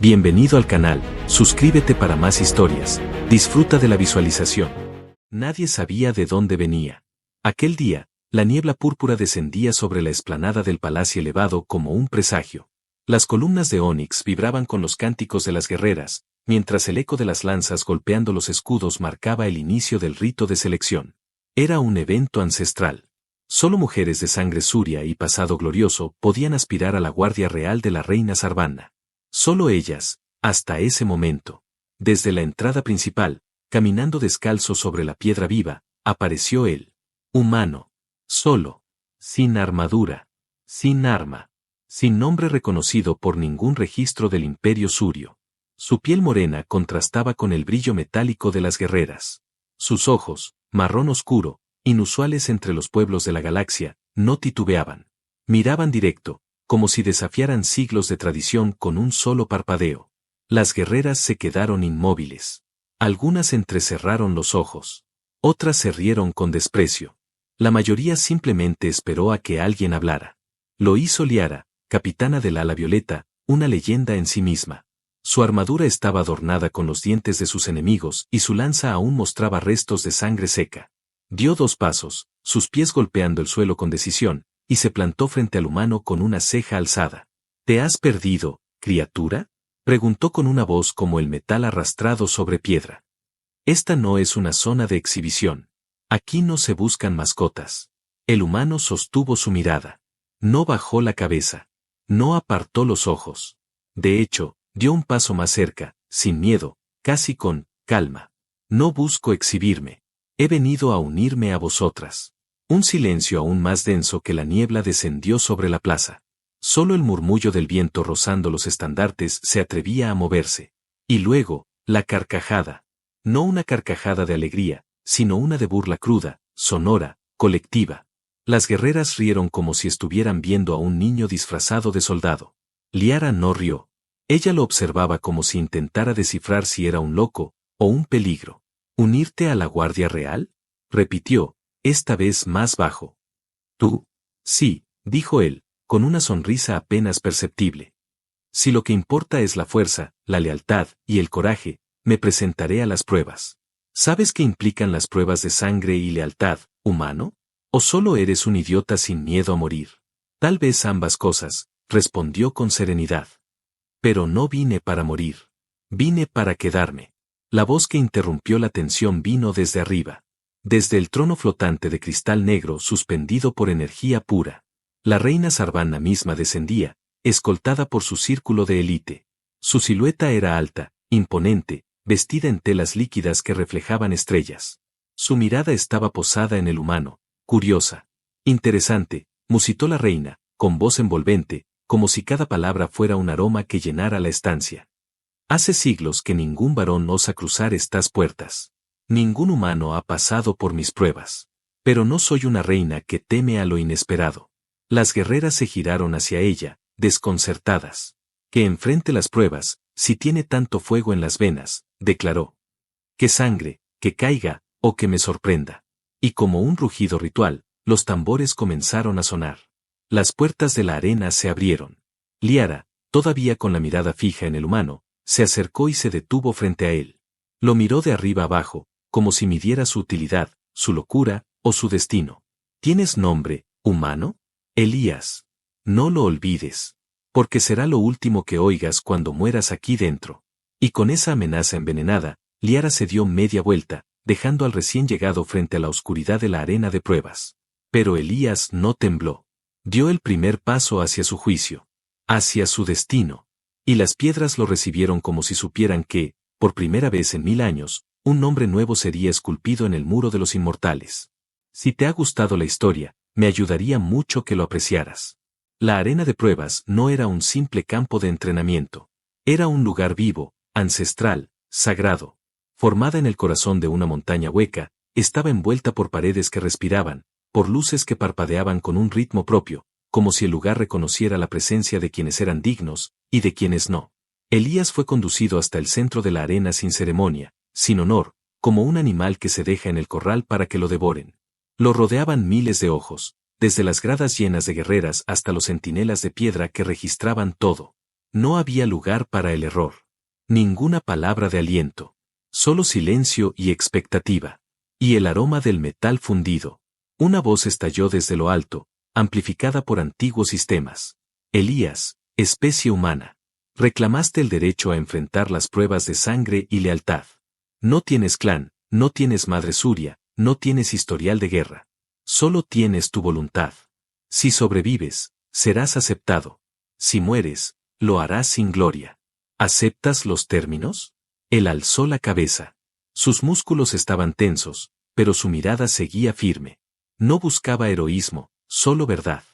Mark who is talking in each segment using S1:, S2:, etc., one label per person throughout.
S1: Bienvenido al canal, suscríbete para más historias, disfruta de la visualización. Nadie sabía de dónde venía. Aquel día, la niebla púrpura descendía sobre la explanada del palacio elevado como un presagio. Las columnas de ónix vibraban con los cánticos de las guerreras, mientras el eco de las lanzas golpeando los escudos marcaba el inicio del rito de selección. Era un evento ancestral. Solo mujeres de sangre suria y pasado glorioso podían aspirar a la guardia real de la reina Sarvanna. Solo ellas, hasta ese momento. Desde la entrada principal, caminando descalzo sobre la piedra viva, apareció él. Humano. Solo. Sin armadura. Sin arma. Sin nombre reconocido por ningún registro del Imperio Surio. Su piel morena contrastaba con el brillo metálico de las guerreras. Sus ojos, marrón oscuro, inusuales entre los pueblos de la galaxia, no titubeaban. Miraban directo, como si desafiaran siglos de tradición con un solo parpadeo. Las guerreras se quedaron inmóviles. Algunas entrecerraron los ojos. Otras se rieron con desprecio. La mayoría simplemente esperó a que alguien hablara. Lo hizo Liara, capitana del ala violeta, una leyenda en sí misma. Su armadura estaba adornada con los dientes de sus enemigos y su lanza aún mostraba restos de sangre seca. Dio 2 pasos, sus pies golpeando el suelo con decisión, y se plantó frente al humano con una ceja alzada. ¿Te has perdido, criatura?, preguntó con una voz como el metal arrastrado sobre piedra. Esta no es una zona de exhibición. Aquí no se buscan mascotas. El humano sostuvo su mirada. No bajó la cabeza. No apartó los ojos. De hecho, dio un paso más cerca, sin miedo, casi con calma. No busco exhibirme. He venido a unirme a vosotras. Un silencio aún más denso que la niebla descendió sobre la plaza. Solo el murmullo del viento rozando los estandartes se atrevía a moverse. Y luego, la carcajada. No una carcajada de alegría, sino una de burla cruda, sonora, colectiva. Las guerreras rieron como si estuvieran viendo a un niño disfrazado de soldado. Liara no rió. Ella lo observaba como si intentara descifrar si era un loco o un peligro. ¿Unirte a la Guardia Real?, repitió, esta vez más bajo. ¿Tú? Sí, dijo él, con una sonrisa apenas perceptible. Si lo que importa es la fuerza, la lealtad y el coraje, me presentaré a las pruebas. ¿Sabes qué implican las pruebas de sangre y lealtad, humano? ¿O solo eres un idiota sin miedo a morir? Tal vez ambas cosas, respondió con serenidad. Pero no vine para morir. Vine para quedarme. La voz que interrumpió la tensión vino desde arriba. Desde el trono flotante de cristal negro suspendido por energía pura. La reina Sarvanna misma descendía, escoltada por su círculo de élite. Su silueta era alta, imponente, vestida en telas líquidas que reflejaban estrellas. Su mirada estaba posada en el humano, curiosa. Interesante, musitó la reina, con voz envolvente, como si cada palabra fuera un aroma que llenara la estancia. Hace siglos que ningún varón osa cruzar estas puertas. Ningún humano ha pasado por mis pruebas. Pero no soy una reina que teme a lo inesperado. Las guerreras se giraron hacia ella, desconcertadas. Que enfrente las pruebas, si tiene tanto fuego en las venas, declaró. Que sangre, que caiga, o que me sorprenda. Y como un rugido ritual, los tambores comenzaron a sonar. Las puertas de la arena se abrieron. Liara, todavía con la mirada fija en el humano, se acercó y se detuvo frente a él. Lo miró de arriba abajo, como si midiera su utilidad, su locura, o su destino. ¿Tienes nombre, humano? Elías. No lo olvides. Porque será lo último que oigas cuando mueras aquí dentro. Y con esa amenaza envenenada, Liara se dio media vuelta, dejando al recién llegado frente a la oscuridad de la arena de pruebas. Pero Elías no tembló. Dio el primer paso hacia su juicio. Hacia su destino. Y las piedras lo recibieron como si supieran que, por primera vez en 1000 años, un nombre nuevo sería esculpido en el muro de los inmortales. Si te ha gustado la historia, me ayudaría mucho que lo apreciaras. La arena de pruebas no era un simple campo de entrenamiento. Era un lugar vivo, ancestral, sagrado. Formada en el corazón de una montaña hueca, estaba envuelta por paredes que respiraban, por luces que parpadeaban con un ritmo propio, como si el lugar reconociera la presencia de quienes eran dignos, y de quienes no. Elías fue conducido hasta el centro de la arena sin ceremonia, sin honor, como un animal que se deja en el corral para que lo devoren. Lo rodeaban miles de ojos, desde las gradas llenas de guerreras hasta los centinelas de piedra que registraban todo. No había lugar para el error. Ninguna palabra de aliento. Solo silencio y expectativa. Y el aroma del metal fundido. Una voz estalló desde lo alto, amplificada por antiguos sistemas. Elías, especie humana. Reclamaste el derecho a enfrentar las pruebas de sangre y lealtad. No tienes clan, no tienes madre Suria, no tienes historial de guerra. Solo tienes tu voluntad. Si sobrevives, serás aceptado. Si mueres, lo harás sin gloria. ¿Aceptas los términos? Él alzó la cabeza. Sus músculos estaban tensos, pero su mirada seguía firme. No buscaba heroísmo, solo verdad.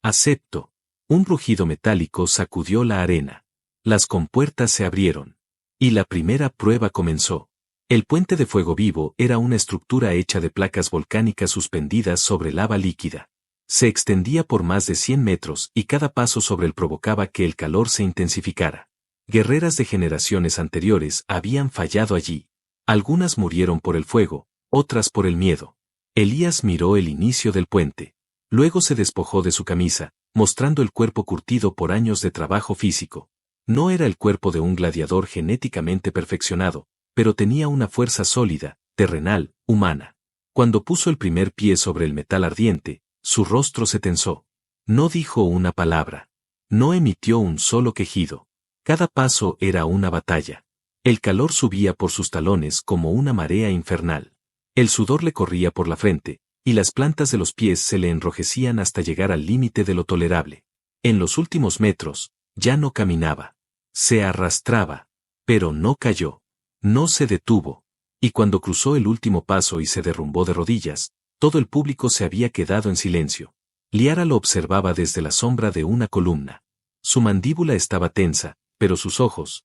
S1: Acepto. Un rugido metálico sacudió la arena. Las compuertas se abrieron. Y la primera prueba comenzó. El puente de fuego vivo era una estructura hecha de placas volcánicas suspendidas sobre lava líquida. Se extendía por más de 100 metros y cada paso sobre él provocaba que el calor se intensificara. Guerreras de generaciones anteriores habían fallado allí. Algunas murieron por el fuego, otras por el miedo. Elías miró el inicio del puente. Luego se despojó de su camisa, mostrando el cuerpo curtido por años de trabajo físico. No era el cuerpo de un gladiador genéticamente perfeccionado, pero tenía una fuerza sólida, terrenal, humana. Cuando puso el primer pie sobre el metal ardiente, su rostro se tensó. No dijo una palabra. No emitió un solo quejido. Cada paso era una batalla. El calor subía por sus talones como una marea infernal. El sudor le corría por la frente, y las plantas de los pies se le enrojecían hasta llegar al límite de lo tolerable. En los últimos metros, ya no caminaba. Se arrastraba. Pero no cayó. No se detuvo. Y cuando cruzó el último paso y se derrumbó de rodillas, todo el público se había quedado en silencio. Liara lo observaba desde la sombra de una columna. Su mandíbula estaba tensa, pero sus ojos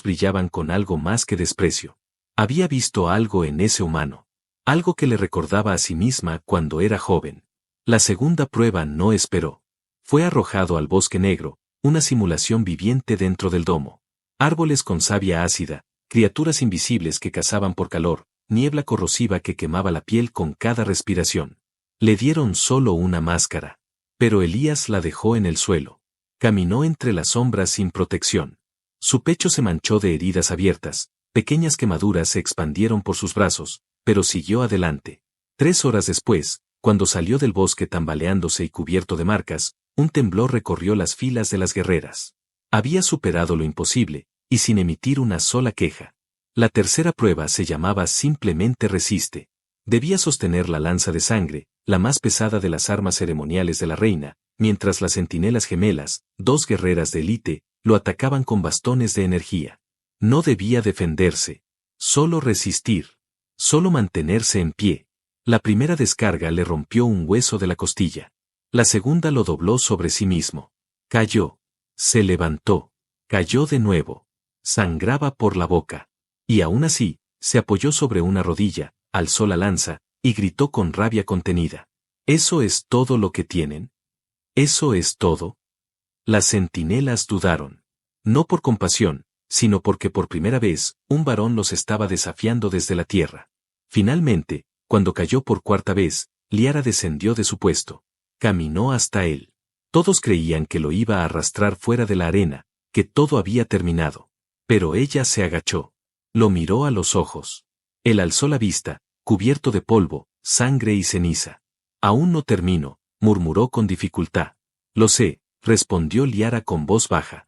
S1: brillaban con algo más que desprecio. Había visto algo en ese humano. Algo que le recordaba a sí misma cuando era joven. La segunda prueba no esperó. Fue arrojado al bosque negro, una simulación viviente dentro del domo. Árboles con savia ácida, criaturas invisibles que cazaban por calor, niebla corrosiva que quemaba la piel con cada respiración. Le dieron solo una máscara. Pero Elías la dejó en el suelo. Caminó entre las sombras sin protección. Su pecho se manchó de heridas abiertas, pequeñas quemaduras se expandieron por sus brazos, pero siguió adelante. 3 horas después, cuando salió del bosque tambaleándose y cubierto de marcas, un temblor recorrió las filas de las guerreras. Había superado lo imposible, y sin emitir una sola queja. La tercera prueba se llamaba simplemente resiste. Debía sostener la lanza de sangre, la más pesada de las armas ceremoniales de la reina, mientras las centinelas gemelas, 2 guerreras de élite, lo atacaban con bastones de energía. No debía defenderse, solo resistir, solo mantenerse en pie. La primera descarga le rompió un hueso de la costilla. La segunda lo dobló sobre sí mismo. Cayó. Se levantó. Cayó de nuevo. Sangraba por la boca. Y aún así, se apoyó sobre una rodilla, alzó la lanza, y gritó con rabia contenida. ¿Eso es todo lo que tienen? ¿Eso es todo? Las centinelas dudaron. No por compasión, sino porque por primera vez, un varón los estaba desafiando desde la tierra. Finalmente, cuando cayó por cuarta vez, Liara descendió de su puesto. Caminó hasta él. Todos creían que lo iba a arrastrar fuera de la arena, que todo había terminado. Pero ella se agachó. Lo miró a los ojos. Él alzó la vista, cubierto de polvo, sangre y ceniza. Aún no termino, murmuró con dificultad. Lo sé, respondió Liara con voz baja.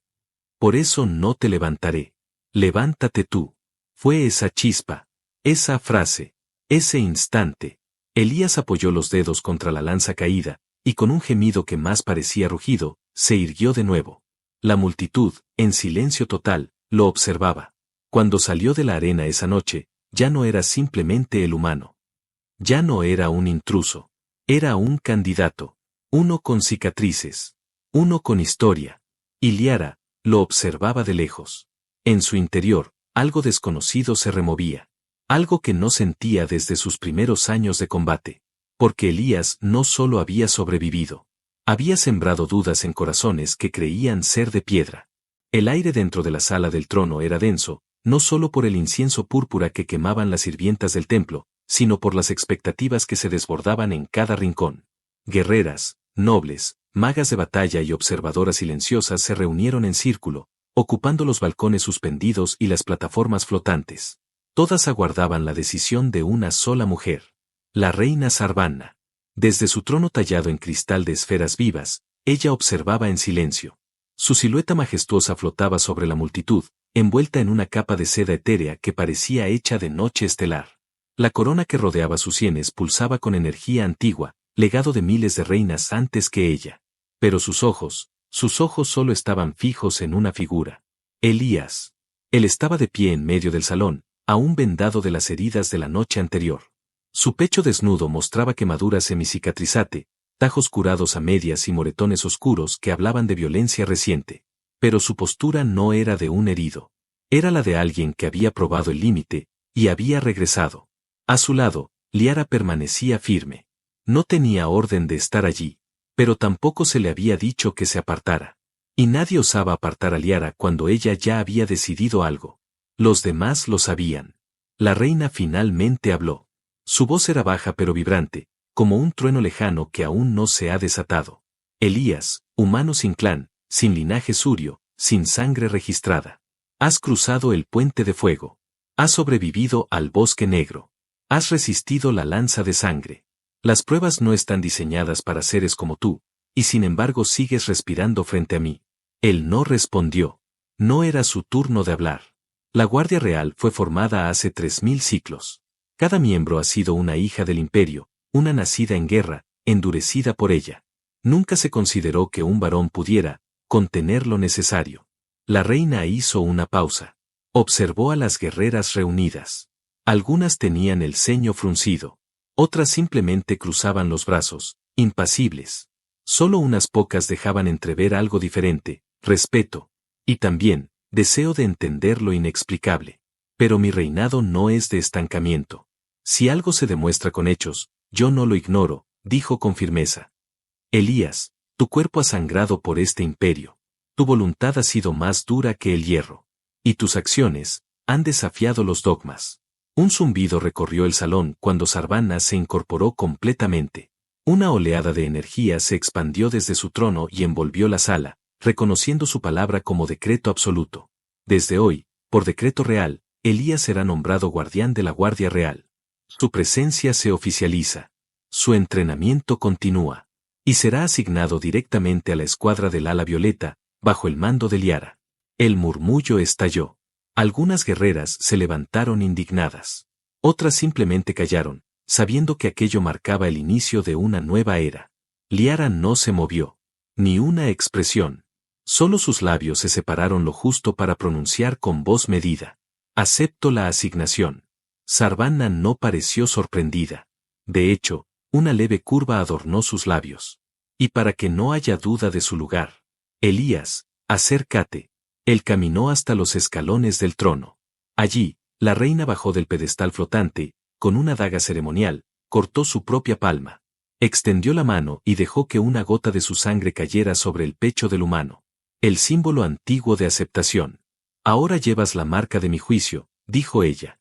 S1: Por eso no te levantaré. Levántate tú. Fue esa chispa, esa frase, ese instante. Elías apoyó los dedos contra la lanza caída, y con un gemido que más parecía rugido, se irguió de nuevo. La multitud, en silencio total, lo observaba. Cuando salió de la arena esa noche, ya no era simplemente el humano. Ya no era un intruso. Era un candidato. Uno con cicatrices. Uno con historia. Y Liara lo observaba de lejos. En su interior, algo desconocido se removía. Algo que no sentía desde sus primeros años de combate. Porque Elías no solo había sobrevivido. Había sembrado dudas en corazones que creían ser de piedra. El aire dentro de la sala del trono era denso, no solo por el incienso púrpura que quemaban las sirvientas del templo, sino por las expectativas que se desbordaban en cada rincón. Guerreras, nobles, Magas de batalla y observadoras silenciosas se reunieron en círculo, ocupando los balcones suspendidos y las plataformas flotantes. Todas aguardaban la decisión de una sola mujer, la reina Sarvanna. Desde su trono tallado en cristal de esferas vivas, ella observaba en silencio. Su silueta majestuosa flotaba sobre la multitud, envuelta en una capa de seda etérea que parecía hecha de noche estelar. La corona que rodeaba sus sienes pulsaba con energía antigua, legado de miles de reinas antes que ella. Pero sus ojos solo estaban fijos en una figura. Elías. Él estaba de pie en medio del salón, aún vendado de las heridas de la noche anterior. Su pecho desnudo mostraba quemaduras semicicatrizate, tajos curados a medias y moretones oscuros que hablaban de violencia reciente. Pero su postura no era de un herido. Era la de alguien que había probado el límite, y había regresado. A su lado, Liara permanecía firme. No tenía orden de estar allí, pero tampoco se le había dicho que se apartara. Y nadie osaba apartar a Liara cuando ella ya había decidido algo. Los demás lo sabían. La reina finalmente habló. Su voz era baja pero vibrante, como un trueno lejano que aún no se ha desatado. Elías, humano sin clan, sin linaje surio, sin sangre registrada. Has cruzado el puente de fuego. Has sobrevivido al bosque negro. Has resistido la lanza de sangre. Las pruebas no están diseñadas para seres como tú, y sin embargo sigues respirando frente a mí. Él no respondió. No era su turno de hablar. La Guardia Real fue formada hace 3000 ciclos. Cada miembro ha sido una hija del imperio, una nacida en guerra, endurecida por ella. Nunca se consideró que un varón pudiera contener lo necesario. La reina hizo una pausa. Observó a las guerreras reunidas. Algunas tenían el ceño fruncido. Otras simplemente cruzaban los brazos, impasibles. Solo unas pocas dejaban entrever algo diferente, respeto. Y también, deseo de entender lo inexplicable. Pero mi reinado no es de estancamiento. Si algo se demuestra con hechos, yo no lo ignoro, dijo con firmeza. Elías, tu cuerpo ha sangrado por este imperio. Tu voluntad ha sido más dura que el hierro. Y tus acciones han desafiado los dogmas. Un zumbido recorrió el salón cuando Sarvanna se incorporó completamente. Una oleada de energía se expandió desde su trono y envolvió la sala, reconociendo su palabra como decreto absoluto. Desde hoy, por decreto real, Elías será nombrado guardián de la Guardia Real. Su presencia se oficializa. Su entrenamiento continúa. Y será asignado directamente a la escuadra del ala violeta, bajo el mando de Liara. El murmullo estalló. Algunas guerreras se levantaron indignadas. Otras simplemente callaron, sabiendo que aquello marcaba el inicio de una nueva era. Liara no se movió. Ni una expresión. Solo sus labios se separaron lo justo para pronunciar con voz medida. Acepto la asignación. Sarvanna no pareció sorprendida. De hecho, una leve curva adornó sus labios. Y para que no haya duda de su lugar. Elías, acércate. Él caminó hasta los escalones del trono. Allí, la reina bajó del pedestal flotante, con una daga ceremonial, cortó su propia palma. Extendió la mano y dejó que una gota de su sangre cayera sobre el pecho del humano. El símbolo antiguo de aceptación. Ahora llevas la marca de mi juicio, dijo ella.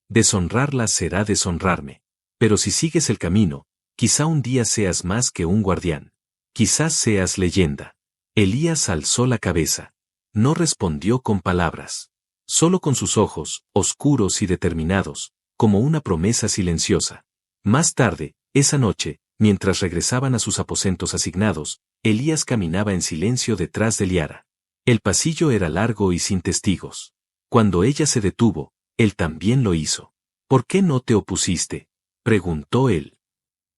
S1: Deshonrarla será deshonrarme. Pero si sigues el camino, quizá un día seas más que un guardián. Quizás seas leyenda. Elías alzó la cabeza. No respondió con palabras. Solo con sus ojos, oscuros y determinados, como una promesa silenciosa. Más tarde, esa noche, mientras regresaban a sus aposentos asignados, Elías caminaba en silencio detrás de Liara. El pasillo era largo y sin testigos. Cuando ella se detuvo, él también lo hizo. ¿Por qué no te opusiste?, preguntó él.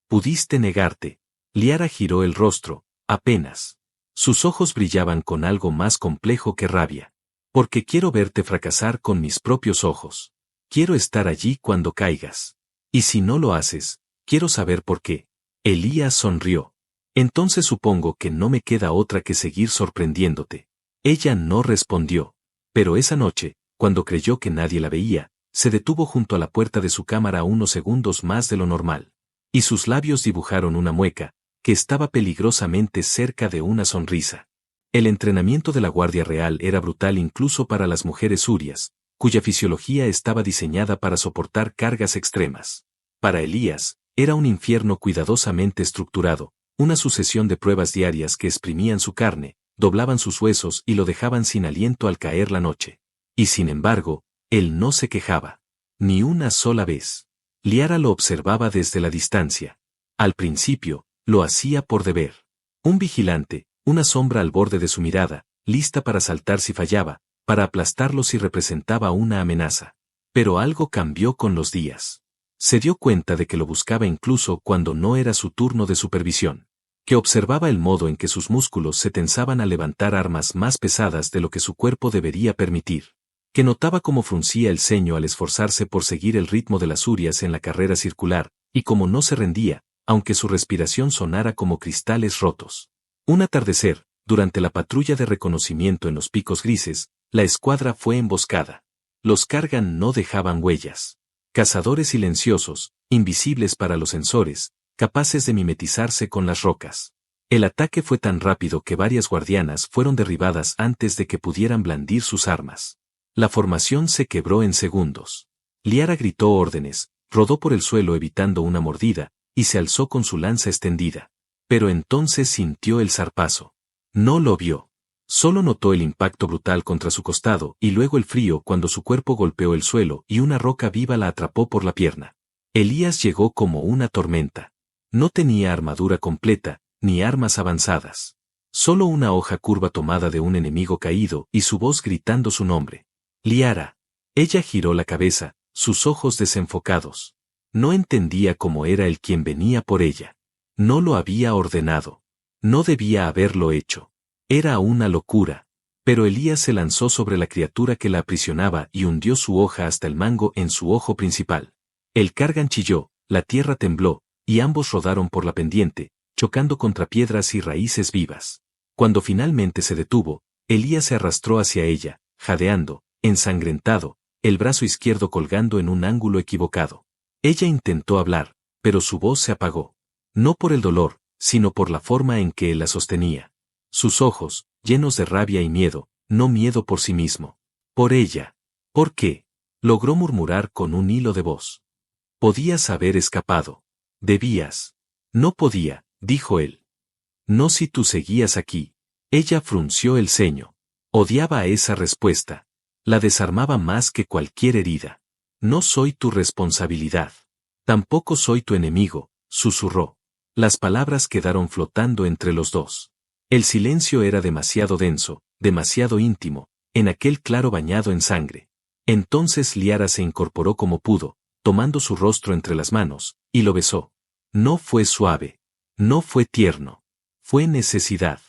S1: Pudiste negarte. Liara giró el rostro, apenas. Sus ojos brillaban con algo más complejo que rabia. Porque quiero verte fracasar con mis propios ojos. Quiero estar allí cuando caigas. Y si no lo haces, quiero saber por qué. Elías sonrió. Entonces supongo que no me queda otra que seguir sorprendiéndote. Ella no respondió. Pero esa noche, cuando creyó que nadie la veía, se detuvo junto a la puerta de su cámara unos segundos más de lo normal. Y sus labios dibujaron una mueca, que estaba peligrosamente cerca de una sonrisa. El entrenamiento de la Guardia Real era brutal incluso para las mujeres surias, cuya fisiología estaba diseñada para soportar cargas extremas. Para Elías, era un infierno cuidadosamente estructurado, una sucesión de pruebas diarias que exprimían su carne, doblaban sus huesos y lo dejaban sin aliento al caer la noche. Y sin embargo, él no se quejaba. Ni una sola vez. Liara lo observaba desde la distancia. Al principio, lo hacía por deber. Un vigilante, una sombra al borde de su mirada, lista para saltar si fallaba, para aplastarlo si representaba una amenaza. Pero algo cambió con los días. Se dio cuenta de que lo buscaba incluso cuando no era su turno de supervisión. Que observaba el modo en que sus músculos se tensaban al levantar armas más pesadas de lo que su cuerpo debería permitir. Que notaba cómo fruncía el ceño al esforzarse por seguir el ritmo de las urias en la carrera circular, y cómo no se rendía, aunque su respiración sonara como cristales rotos. Un atardecer, durante la patrulla de reconocimiento en los picos grises, la escuadra fue emboscada. Los Kargan no dejaban huellas. Cazadores silenciosos, invisibles para los sensores, capaces de mimetizarse con las rocas. El ataque fue tan rápido que varias guardianas fueron derribadas antes de que pudieran blandir sus armas. La formación se quebró en segundos. Liara gritó órdenes, rodó por el suelo evitando una mordida, y se alzó con su lanza extendida. Pero entonces sintió el zarpazo. No lo vio. Solo notó el impacto brutal contra su costado y luego el frío cuando su cuerpo golpeó el suelo y una roca viva la atrapó por la pierna. Elías llegó como una tormenta. No tenía armadura completa, ni armas avanzadas. Solo una hoja curva tomada de un enemigo caído y su voz gritando su nombre. Liara. Ella giró la cabeza, sus ojos desenfocados. No entendía cómo era el quien venía por ella. No lo había ordenado. No debía haberlo hecho. Era una locura. Pero Elías se lanzó sobre la criatura que la aprisionaba y hundió su hoja hasta el mango en su ojo principal. El Kargan chilló, la tierra tembló, y ambos rodaron por la pendiente, chocando contra piedras y raíces vivas. Cuando finalmente se detuvo, Elías se arrastró hacia ella, jadeando, ensangrentado, el brazo izquierdo colgando en un ángulo equivocado. Ella intentó hablar, pero su voz se apagó. No por el dolor, sino por la forma en que él la sostenía. Sus ojos, llenos de rabia y miedo, no miedo por sí mismo. Por ella. ¿Por qué? Logró murmurar con un hilo de voz. Podías haber escapado. Debías. No podía, dijo él. No si tú seguías aquí. Ella frunció el ceño. Odiaba esa respuesta. La desarmaba más que cualquier herida. No soy tu responsabilidad. Tampoco soy tu enemigo, susurró. Las palabras quedaron flotando entre los dos. El silencio era demasiado denso, demasiado íntimo, en aquel claro bañado en sangre. Entonces Liara se incorporó como pudo, tomando su rostro entre las manos, y lo besó. No fue suave. No fue tierno. Fue necesidad.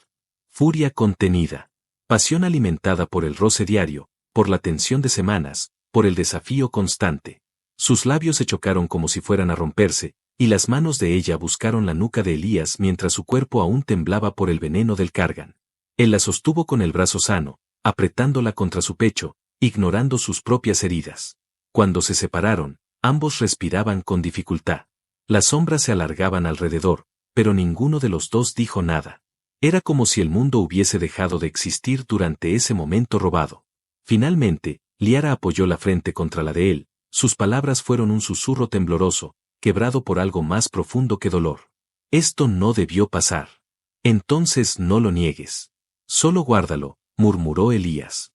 S1: Furia contenida. Pasión alimentada por el roce diario, por la tensión de semanas, por el desafío constante. Sus labios se chocaron como si fueran a romperse, y las manos de ella buscaron la nuca de Elías mientras su cuerpo aún temblaba por el veneno del Kargan. Él la sostuvo con el brazo sano, apretándola contra su pecho, ignorando sus propias heridas. Cuando se separaron, ambos respiraban con dificultad. Las sombras se alargaban alrededor, pero ninguno de los dos dijo nada. Era como si el mundo hubiese dejado de existir durante ese momento robado. Finalmente, Liara apoyó la frente contra la de él, sus palabras fueron un susurro tembloroso, quebrado por algo más profundo que dolor. Esto no debió pasar. Entonces no lo niegues. Solo guárdalo, murmuró Elías.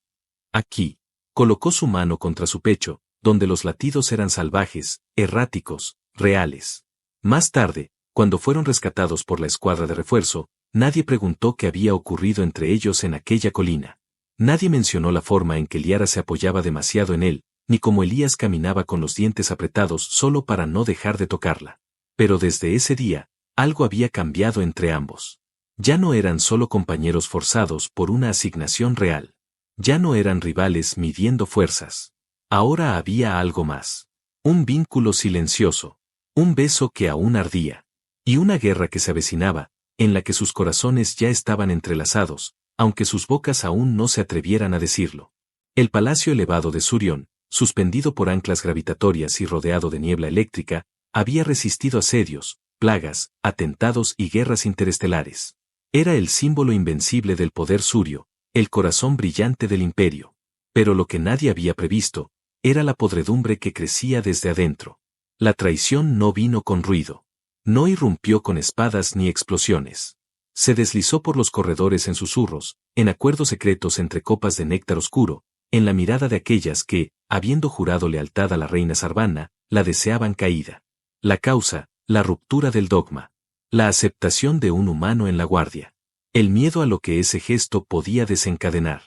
S1: Aquí. Colocó su mano contra su pecho, donde los latidos eran salvajes, erráticos, reales. Más tarde, cuando fueron rescatados por la escuadra de refuerzo, nadie preguntó qué había ocurrido entre ellos en aquella colina. Nadie mencionó la forma en que Liara se apoyaba demasiado en él, ni cómo Elías caminaba con los dientes apretados solo para no dejar de tocarla. Pero desde ese día, algo había cambiado entre ambos. Ya no eran solo compañeros forzados por una asignación real. Ya no eran rivales midiendo fuerzas. Ahora había algo más. Un vínculo silencioso. Un beso que aún ardía. Y una guerra que se avecinaba, en la que sus corazones ya estaban entrelazados, aunque sus bocas aún no se atrevieran a decirlo. El palacio elevado de Surion, suspendido por anclas gravitatorias y rodeado de niebla eléctrica, había resistido asedios, plagas, atentados y guerras interestelares. Era el símbolo invencible del poder surio, el corazón brillante del imperio. Pero lo que nadie había previsto, era la podredumbre que crecía desde adentro. La traición no vino con ruido. No irrumpió con espadas ni explosiones. Se deslizó por los corredores en susurros, en acuerdos secretos entre copas de néctar oscuro, en la mirada de aquellas que, habiendo jurado lealtad a la reina Sarvana, la deseaban caída. La causa, la ruptura del dogma. La aceptación de un humano en la guardia. El miedo a lo que ese gesto podía desencadenar.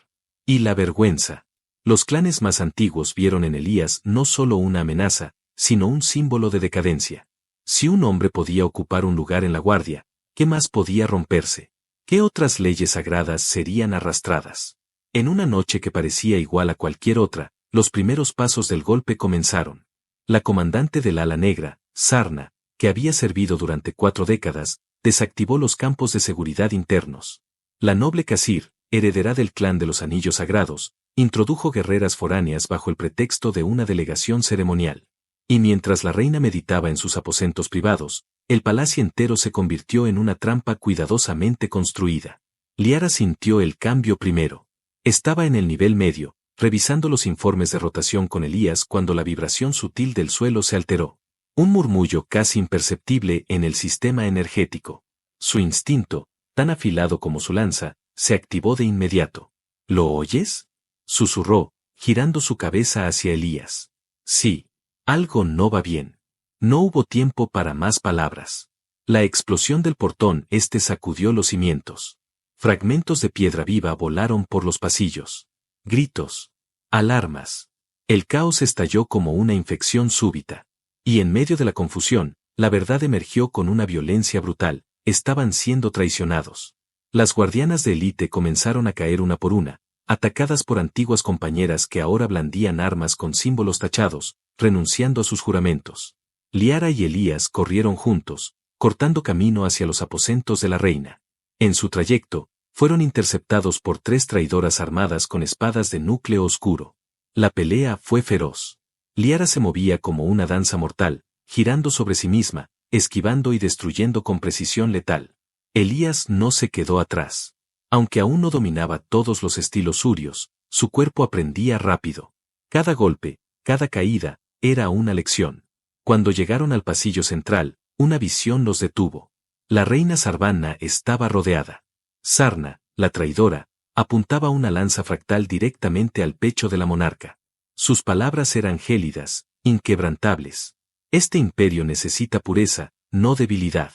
S1: Y la vergüenza. Los clanes más antiguos vieron en Elías no solo una amenaza, sino un símbolo de decadencia. Si un hombre podía ocupar un lugar en la guardia, ¿qué más podía romperse? ¿Qué otras leyes sagradas serían arrastradas? En una noche que parecía igual a cualquier otra, los primeros pasos del golpe comenzaron. La comandante del ala negra, Sarna, que había servido durante 4 décadas, desactivó los campos de seguridad internos. La noble Kasir, heredera del clan de los Anillos Sagrados, introdujo guerreras foráneas bajo el pretexto de una delegación ceremonial. Y mientras la reina meditaba en sus aposentos privados, el palacio entero se convirtió en una trampa cuidadosamente construida. Liara sintió el cambio primero. Estaba en el nivel medio, revisando los informes de rotación con Elías cuando la vibración sutil del suelo se alteró. Un murmullo casi imperceptible en el sistema energético. Su instinto, tan afilado como su lanza, se activó de inmediato. ¿Lo oyes?, susurró, girando su cabeza hacia Elías. Sí. Algo no va bien. No hubo tiempo para más palabras. La explosión del portón sacudió los cimientos. Fragmentos de piedra viva volaron por los pasillos. Gritos. Alarmas. El caos estalló como una infección súbita. Y en medio de la confusión, la verdad emergió con una violencia brutal. Estaban siendo traicionados. Las guardianas de élite comenzaron a caer una por una, atacadas por antiguas compañeras que ahora blandían armas con símbolos tachados, renunciando a sus juramentos. Liara y Elías corrieron juntos, cortando camino hacia los aposentos de la reina. En su trayecto, fueron interceptados por 3 traidoras armadas con espadas de núcleo oscuro. La pelea fue feroz. Liara se movía como una danza mortal, girando sobre sí misma, esquivando y destruyendo con precisión letal. Elías no se quedó atrás. Aunque aún no dominaba todos los estilos surios, su cuerpo aprendía rápido. Cada golpe, cada caída, era una lección. Cuando llegaron al pasillo central, una visión los detuvo. La reina Sarvana estaba rodeada. Sarna, la traidora, apuntaba una lanza fractal directamente al pecho de la monarca. Sus palabras eran gélidas, inquebrantables. Este imperio necesita pureza, no debilidad.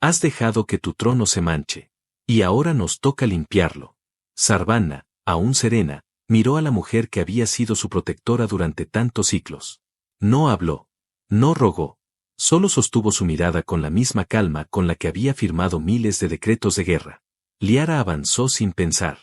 S1: Has dejado que tu trono se manche. Y ahora nos toca limpiarlo. Sarvana, aún serena, miró a la mujer que había sido su protectora durante tantos ciclos. No habló. No rogó. Solo sostuvo su mirada con la misma calma con la que había firmado miles de decretos de guerra. Liara avanzó sin pensar.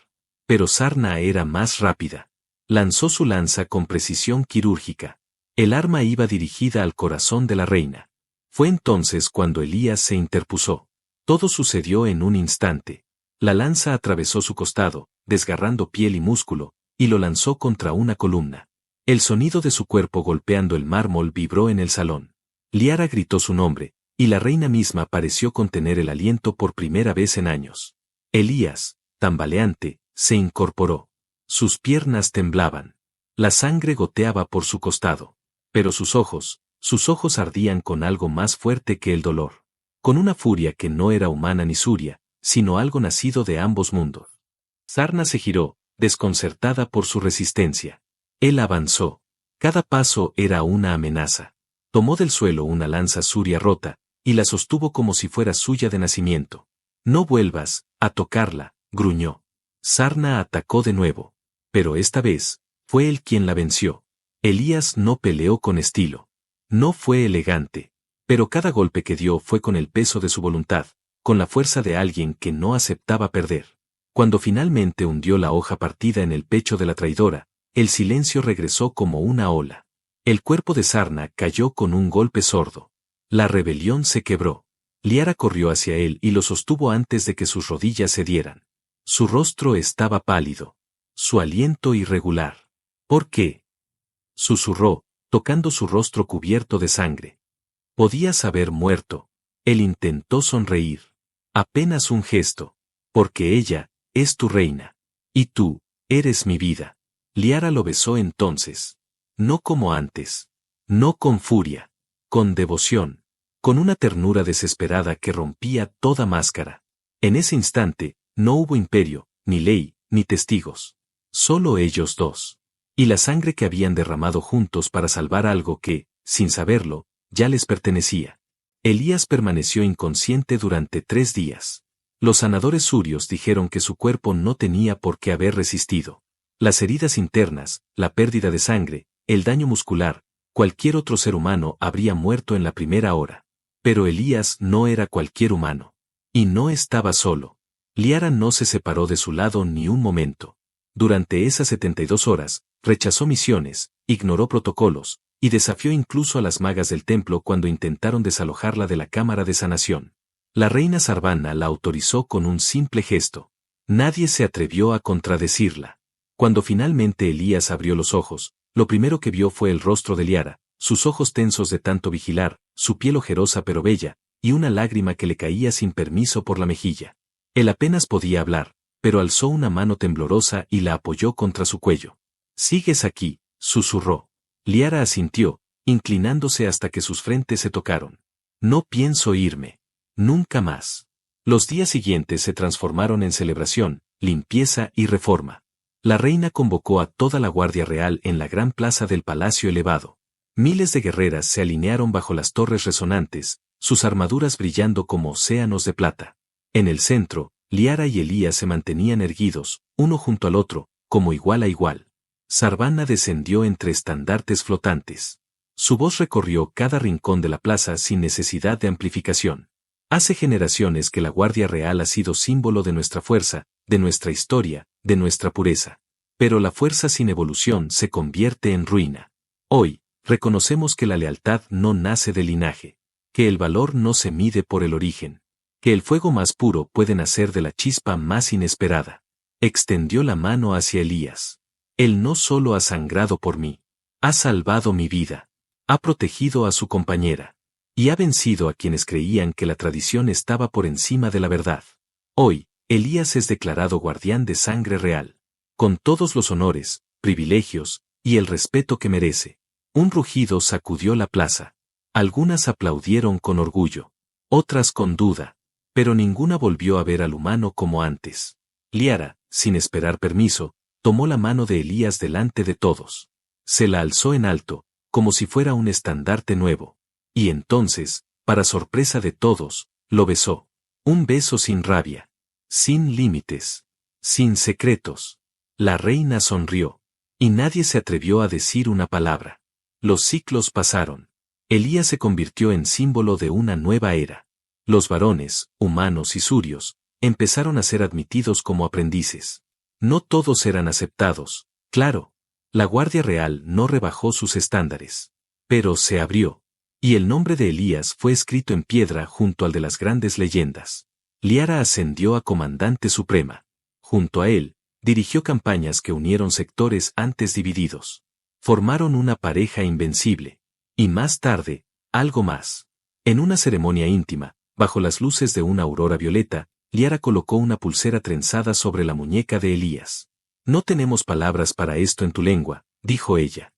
S1: Pero Sarna era más rápida. Lanzó su lanza con precisión quirúrgica. El arma iba dirigida al corazón de la reina. Fue entonces cuando Elías se interpuso. Todo sucedió en un instante. La lanza atravesó su costado, desgarrando piel y músculo, y lo lanzó contra una columna. El sonido de su cuerpo golpeando el mármol vibró en el salón. Liara gritó su nombre, y la reina misma pareció contener el aliento por primera vez en años. Elías, tambaleante, se incorporó. Sus piernas temblaban. La sangre goteaba por su costado. Pero sus ojos ardían con algo más fuerte que el dolor. Con una furia que no era humana ni suria, sino algo nacido de ambos mundos. Sarna se giró, desconcertada por su resistencia. Él avanzó. Cada paso era una amenaza. Tomó del suelo una lanza suria rota, y la sostuvo como si fuera suya de nacimiento. No vuelvas a tocarla, gruñó. Sarna atacó de nuevo. Pero esta vez, fue él quien la venció. Elías no peleó con estilo. No fue elegante. Pero cada golpe que dio fue con el peso de su voluntad, con la fuerza de alguien que no aceptaba perder. Cuando finalmente hundió la hoja partida en el pecho de la traidora, el silencio regresó como una ola. El cuerpo de Sarna cayó con un golpe sordo. La rebelión se quebró. Liara corrió hacia él y lo sostuvo antes de que sus rodillas cedieran. Su rostro estaba pálido. Su aliento irregular. ¿Por qué?, susurró, tocando su rostro cubierto de sangre. Podías haber muerto. Él intentó sonreír. Apenas un gesto. Porque ella es tu reina. Y tú eres mi vida. Liara lo besó entonces. No como antes. No con furia. Con devoción. con una ternura desesperada que rompía toda máscara. En ese instante, no hubo imperio, ni ley, ni testigos. Solo ellos dos. Y la sangre que habían derramado juntos para salvar algo que, sin saberlo, ya les pertenecía. Elías permaneció inconsciente durante 3 días. Los sanadores surios dijeron que su cuerpo no tenía por qué haber resistido. Las heridas internas, la pérdida de sangre, el daño muscular, cualquier otro ser humano habría muerto en la primera hora. Pero Elías no era cualquier humano. Y no estaba solo. Liara no se separó de su lado ni un momento. Durante esas 72 horas, rechazó misiones, ignoró protocolos, y desafió incluso a las magas del templo cuando intentaron desalojarla de la cámara de sanación. La reina Sarvana la autorizó con un simple gesto. Nadie se atrevió a contradecirla. Cuando finalmente Elías abrió los ojos, lo primero que vio fue el rostro de Liara, sus ojos tensos de tanto vigilar, su piel ojerosa pero bella, y una lágrima que le caía sin permiso por la mejilla. Él apenas podía hablar, pero alzó una mano temblorosa y la apoyó contra su cuello. «¿Sigues aquí?», susurró. Liara asintió, inclinándose hasta que sus frentes se tocaron. «No pienso irme. Nunca más». Los días siguientes se transformaron en celebración, limpieza y reforma. La reina convocó a toda la Guardia Real en la gran plaza del Palacio Elevado. Miles de guerreras se alinearon bajo las torres resonantes, sus armaduras brillando como océanos de plata. En el centro, Liara y Elías se mantenían erguidos, uno junto al otro, como igual a igual. Sarvana descendió entre estandartes flotantes. Su voz recorrió cada rincón de la plaza sin necesidad de amplificación. Hace generaciones que la Guardia Real ha sido símbolo de nuestra fuerza, de nuestra historia, de nuestra pureza. Pero la fuerza sin evolución se convierte en ruina. Hoy, reconocemos que la lealtad no nace del linaje, que el valor no se mide por el origen, que el fuego más puro puede nacer de la chispa más inesperada. Extendió la mano hacia Elías. Él no solo ha sangrado por mí, ha salvado mi vida, ha protegido a su compañera, y ha vencido a quienes creían que la tradición estaba por encima de la verdad. Hoy, Elías es declarado guardián de sangre real, con todos los honores, privilegios, y el respeto que merece. Un rugido sacudió la plaza. Algunas aplaudieron con orgullo, otras con duda, pero ninguna volvió a ver al humano como antes. Liara, sin esperar permiso, tomó la mano de Elías delante de todos. Se la alzó en alto, como si fuera un estandarte nuevo. Y entonces, para sorpresa de todos, lo besó. Un beso sin rabia, sin límites, sin secretos. La reina sonrió, y nadie se atrevió a decir una palabra. Los siglos pasaron. Elías se convirtió en símbolo de una nueva era. Los varones, humanos y surios, empezaron a ser admitidos como aprendices. No todos eran aceptados, claro. La Guardia Real no rebajó sus estándares. Pero se abrió. Y el nombre de Elías fue escrito en piedra junto al de las grandes leyendas. Liara ascendió a comandante suprema. Junto a él, dirigió campañas que unieron sectores antes divididos. Formaron una pareja invencible. Y más tarde, algo más. En una ceremonia íntima, bajo las luces de una aurora violeta, Liara colocó una pulsera trenzada sobre la muñeca de Elías. «No tenemos palabras para esto en tu lengua», dijo ella.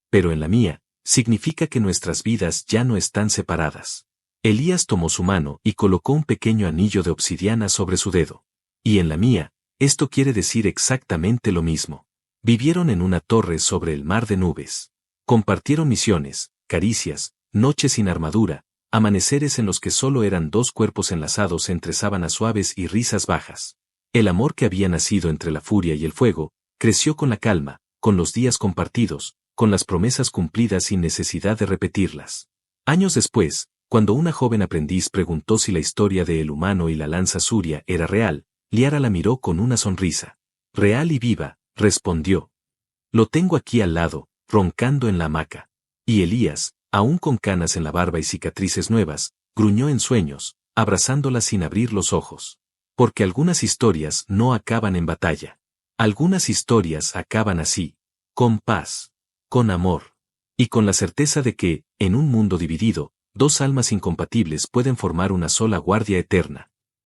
S1: «Pero en la mía, significa que nuestras vidas ya no están separadas». Elías tomó su mano y colocó un pequeño anillo de obsidiana sobre su dedo. «Y en la mía, esto quiere decir exactamente lo mismo». Vivieron en una torre sobre el mar de nubes. Compartieron misiones, caricias, noches sin armadura, amaneceres en los que solo eran dos cuerpos enlazados entre sábanas suaves y risas bajas. El amor que había nacido entre la furia y el fuego, creció con la calma, con los días compartidos, con las promesas cumplidas sin necesidad de repetirlas. Años después, cuando una joven aprendiz preguntó si la historia de El humano y la lanza suria era real, Liara la miró con una sonrisa. «Real y viva», respondió. «Lo tengo aquí al lado, roncando en la hamaca». Y Elías, aún con canas en la barba y cicatrices nuevas, gruñó en sueños, abrazándola sin abrir los ojos. Porque algunas historias no acaban en batalla. Algunas historias acaban así, con paz, con amor, y con la certeza de que, en un mundo dividido, dos almas incompatibles pueden formar una sola guardia eterna.